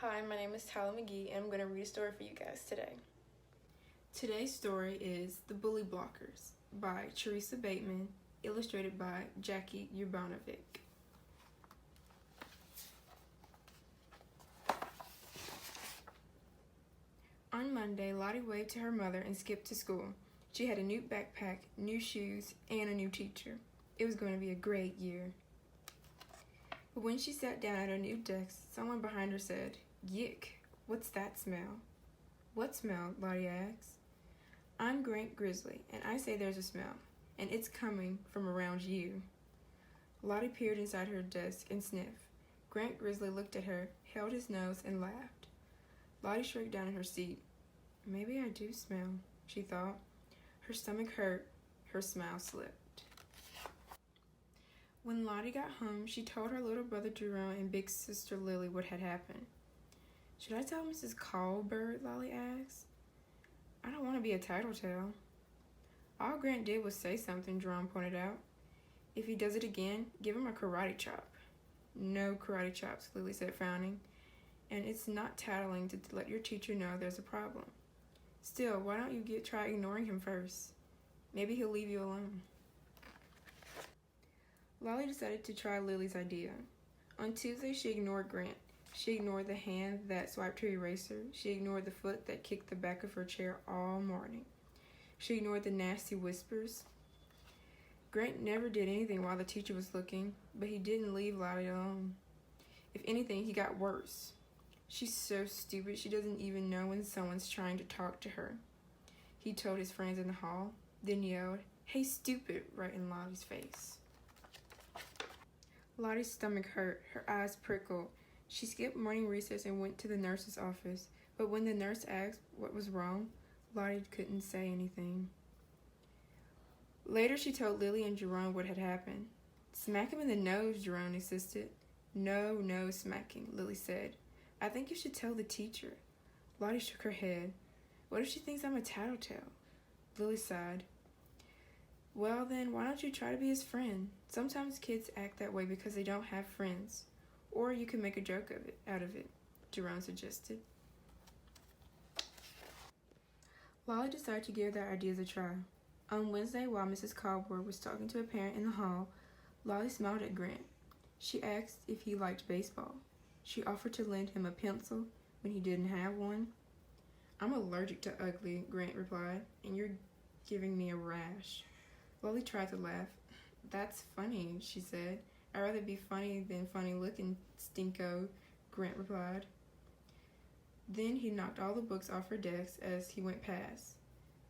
Hi, my name is Tyler McGee, and I'm going to read a story for you guys today. Today's story is The Bully Blockers by Teresa Bateman, illustrated by Jackie Urbanovic. On Monday, Lottie waved to her mother and skipped to school. She had a new backpack, new shoes, and a new teacher. It was going to be a great year. But when she sat down at her new desk, someone behind her said, "Yick, what's that smell?" "What smell?" Lottie asked. "I'm Grant Grizzly, and I say there's a smell, and it's coming from around you." Lottie peered inside her desk and sniffed. Grant Grizzly looked at her, held his nose, and laughed. Lottie shrank down in her seat. "Maybe I do smell," she thought. Her stomach hurt. Her smile slipped. When Lottie got home, she told her little brother Jerome and big sister Lily what had happened. "Should I tell Mrs. Colbert?" Lolly asked. "I don't want to be a tattletale." "All Grant did was say something," Jerome pointed out. "If he does it again, give him a karate chop." "No karate chops," Lily said, frowning. "And it's not tattling to let your teacher know there's a problem. Still, why don't you try ignoring him first? Maybe he'll leave you alone." Lolly decided to try Lily's idea. On Tuesday, she ignored Grant. She ignored the hand that swiped her eraser. She ignored the foot that kicked the back of her chair all morning. She ignored the nasty whispers. Grant never did anything while the teacher was looking, but he didn't leave Lottie alone. If anything, he got worse. "She's so stupid, she doesn't even know when someone's trying to talk to her," he told his friends in the hall, then yelled, "Hey, stupid," right in Lottie's face. Lottie's stomach hurt. Her eyes prickled. She skipped morning recess and went to the nurse's office, but when the nurse asked what was wrong, Lottie couldn't say anything. Later, she told Lily and Jerome what had happened. "Smack him in the nose," Jerome insisted. No smacking," Lily said. "I think you should tell the teacher." Lottie shook her head. "What if she thinks I'm a tattletale?" Lily sighed. "Well then, why don't you try to be his friend? Sometimes kids act that way because they don't have friends. Or you can make a joke out of it," Jerome suggested. Lolly decided to give their ideas a try. On Wednesday, while Mrs. Colbert was talking to a parent in the hall, Lolly smiled at Grant. She asked if he liked baseball. She offered to lend him a pencil when he didn't have one. "I'm allergic to ugly," Grant replied, "and you're giving me a rash." Lolly tried to laugh. "That's funny," she said. "I'd rather be funny than funny-looking, stinko," Grant replied. Then he knocked all the books off her desk as he went past.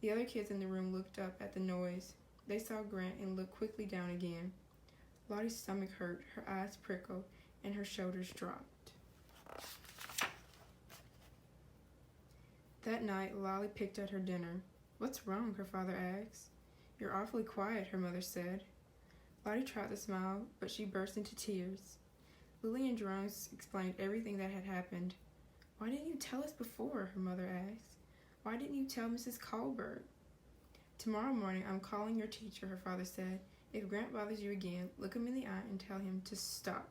The other kids in the room looked up at the noise. They saw Grant and looked quickly down again. Lottie's stomach hurt, her eyes prickled, and her shoulders dropped. That night, Lolly picked at her dinner. "What's wrong?" her father asked. "You're awfully quiet," her mother said. Lottie tried to smile, but she burst into tears. Lily and Jerome explained everything that had happened. "Why didn't you tell us before?" her mother asked. "Why didn't you tell Mrs. Colbert?" "Tomorrow morning I'm calling your teacher," her father said. "If Grant bothers you again, look him in the eye and tell him to stop.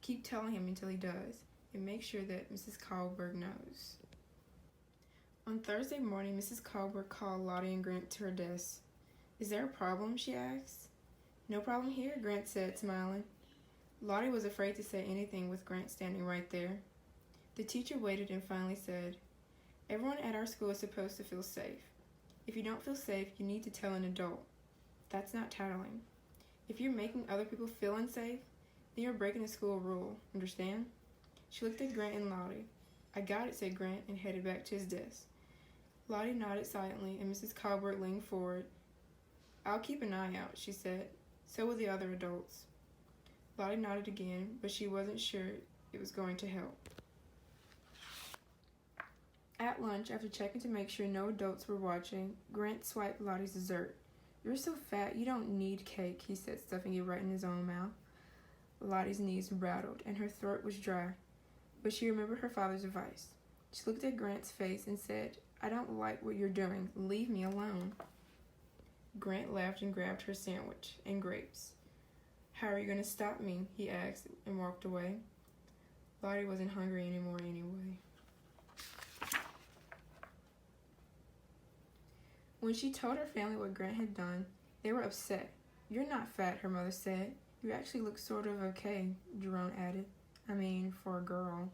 Keep telling him until he does, and make sure that Mrs. Colbert knows." On Thursday morning, Mrs. Colbert called Lottie and Grant to her desk. "Is there a problem?" she asked. "No problem here," Grant said, smiling. Lottie was afraid to say anything with Grant standing right there. The teacher waited and finally said, "Everyone at our school is supposed to feel safe. If you don't feel safe, you need to tell an adult. That's not tattling. If you're making other people feel unsafe, then you're breaking a school rule. Understand?" She looked at Grant and Lottie. "I got it," said Grant, and headed back to his desk. Lottie nodded silently, and Mrs. Colbert leaned forward. "I'll keep an eye out," she said. "So will the other adults." Lottie nodded again, but she wasn't sure it was going to help. At lunch, after checking to make sure no adults were watching, Grant swiped Lottie's dessert. "You're so fat, you don't need cake," he said, stuffing it right in his own mouth. Lottie's knees rattled, and her throat was dry, but she remembered her father's advice. She looked at Grant's face and said, "I don't like what you're doing. Leave me alone." Grant laughed and grabbed her sandwich and grapes. "How are you going to stop me?" he asked and walked away. Lottie wasn't hungry anymore anyway. When she told her family what Grant had done, they were upset. "You're not fat," her mother said. "You actually look sort of okay," Jerome added. "I mean, for a girl."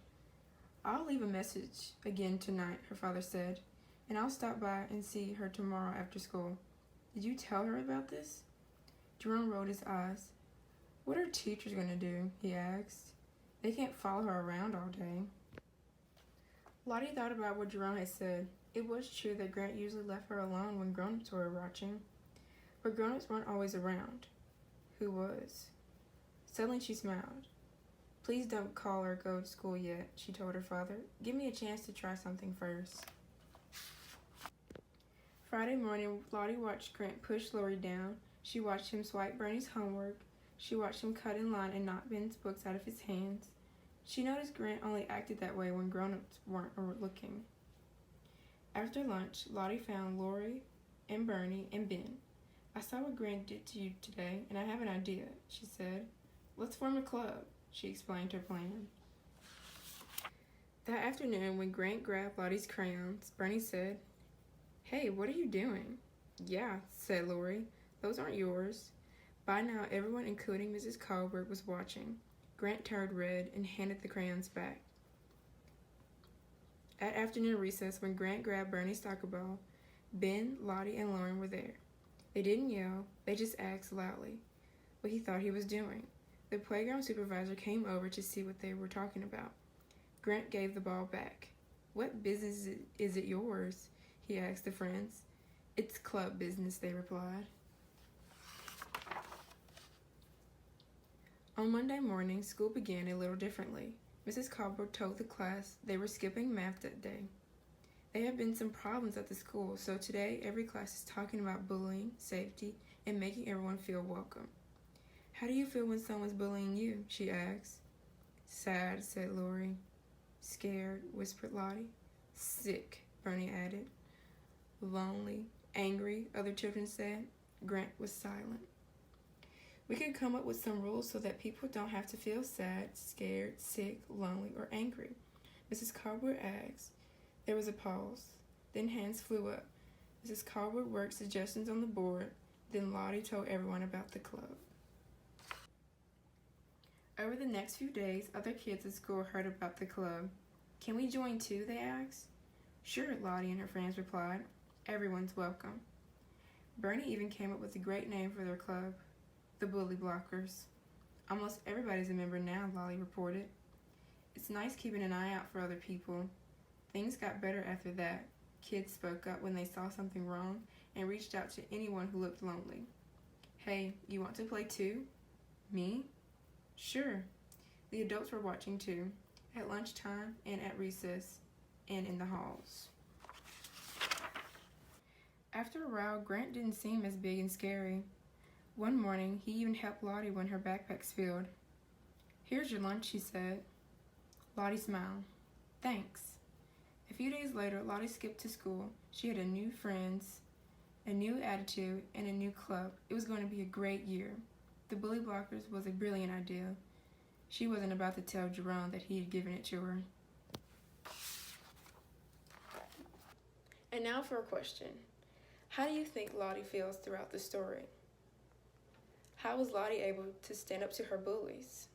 "I'll leave a message again tonight," her father said, "and I'll stop by and see her tomorrow after school." "Did you tell her about this?" Jerome rolled his eyes. "What are teachers going to do?" he asked. "They can't follow her around all day." Lottie thought about what Jerome had said. It was true that Grant usually left her alone when grown-ups were watching, but grown-ups weren't always around. Who was? Suddenly she smiled. "Please don't call or go to school yet," she told her father. "Give me a chance to try something first." Friday morning, Lottie watched Grant push Lori down. She watched him swipe Bernie's homework. She watched him cut in line and knock Ben's books out of his hands. She noticed Grant only acted that way when grown-ups weren't looking. After lunch, Lottie found Lori and Bernie and Ben. "I saw what Grant did to you today, and I have an idea," she said. "Let's form a club," she explained her plan. That afternoon, when Grant grabbed Lottie's crayons, Bernie said, "Hey, what are you doing?" "Yeah," said Lori. "Those aren't yours." By now, everyone, including Mrs. Colbert, was watching. Grant turned red and handed the crayons back. At afternoon recess, when Grant grabbed Bernie's soccer ball, Ben, Lottie, and Lauren were there. They didn't yell, they just asked loudly what he thought he was doing. The playground supervisor came over to see what they were talking about. Grant gave the ball back. "What business is it yours?" he asked the friends. "It's club business," they replied. On Monday morning, school began a little differently. Mrs. Colbert told the class they were skipping math that day. There have been some problems at the school, so today every class is talking about bullying, safety, and making everyone feel welcome. "How do you feel when someone's bullying you?" she asked. "Sad," said Lori. "Scared," whispered Lottie. "Sick," Bernie added. "Lonely, angry," other children said. Grant was silent. "We could come up with some rules so that people don't have to feel sad, scared, sick, lonely, or angry," Mrs. Colbert asked. There was a pause. Then hands flew up. Mrs. Colbert worked suggestions on the board. Then Lottie told everyone about the club. Over the next few days, other kids at school heard about the club. "Can we join too?" they asked. "Sure," Lottie and her friends replied. "Everyone's welcome." Bernie even came up with a great name for their club, the Bully Blockers. "Almost everybody's a member now," Lolly reported. "It's nice keeping an eye out for other people." Things got better after that. Kids spoke up when they saw something wrong and reached out to anyone who looked lonely. "Hey, you want to play too?" "Me?" "Sure." The adults were watching too, at lunchtime and at recess, and in the halls. After a while, Grant didn't seem as big and scary. One morning, he even helped Lottie when her backpacks filled. "Here's your lunch," she said. Lottie smiled. "Thanks." A few days later, Lottie skipped to school. She had new friends, a new attitude, and a new club. It was going to be a great year. The Bully Blockers was a brilliant idea. She wasn't about to tell Jerome that he had given it to her. And now for a question. How do you think Lottie feels throughout the story? How was Lottie able to stand up to her bullies?